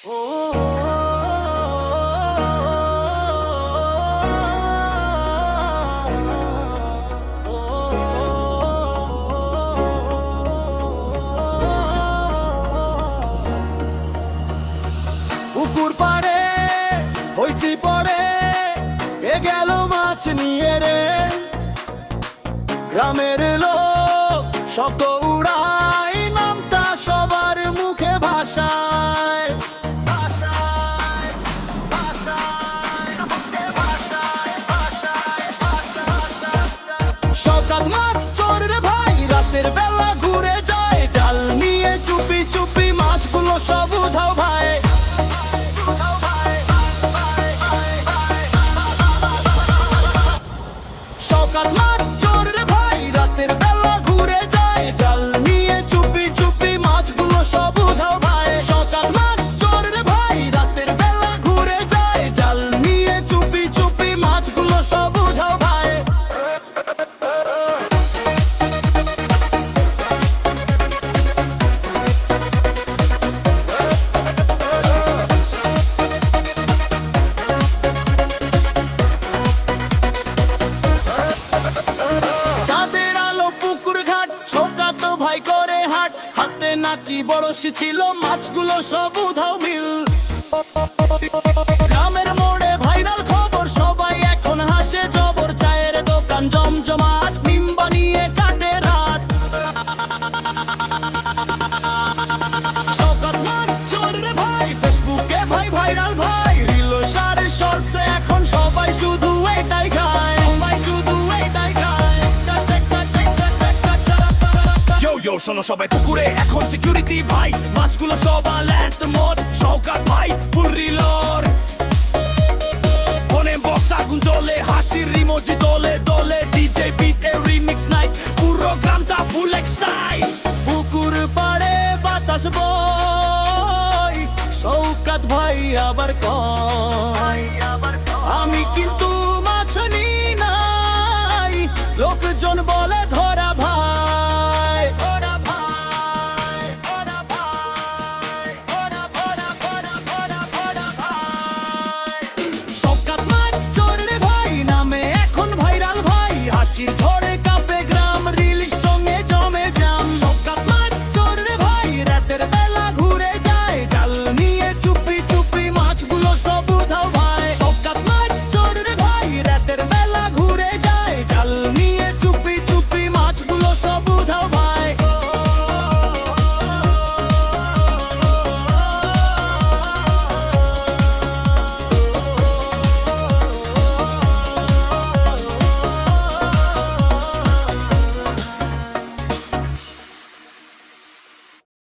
পুকুর পাড়ে হইছি পড়ে এ গেল মাছ নিয়ে রে, গ্রামের লোক শব্দ উড়াই নামতা সবার মুখে ভাষায়। সকাল মাছ চোর রে ভাই, রাতের বেলা ঘুরে যায় জাল নিয়ে চুপি চুপি মাছগুলো সব উধাও ভাই। সকাল মাছ চোর রে ভাই, রাতের বেলা ঘুরে যায় জাল নিয়ে চুপি চুপি মাছগুলো সব উধাও ভাই। সকাল মাছ চোর রে ভাই, রাতের বেলা ঘুরে যায় জাল নিয়ে চুপি চুপি মাছগুলো সব উধাও ভাই। চাঁদের আলো পুকুর ঘাট ছোকা তো ভাই করে হাট, হাতে নাকি বড়শি ছিল মাছগুলো সব উধাও মিল। গ্রামের মোড়ে ভাইরাল খবর, সবাই এখন হাসে জবর, চায়ের দোকান জমজমাট, মিম বানিয়ে কাটে রাত। সকাল মাছ চোর রে ভাই, ফেসবুকে ভাই ভাইরাল ভাই, রিল সারে শর্টসে এখন সবাই শুধু এটাই খায়, সবাই শুধু এটাই খায়। ইয়ো শোনো সবাই পুকুরে এখন সিকিউরিটি ভাই, মাছগুলো সব অ্যালার্ট মোড, শওকত ভাই ফুল রিলোড। ফোনে বক্স আগুন জ্বলে, হাসির রিমোজি দোলে দোলে, ডিজে বিট এ রিমিক্স নাইট, পুরো গ্রামটা ফুল এক্সাইট। পুকুর পাড়ে বাতাস বয়, শওকত ভাই আবার কয় আমি কিন্তু মাছ নি নাই, লোকজন বলে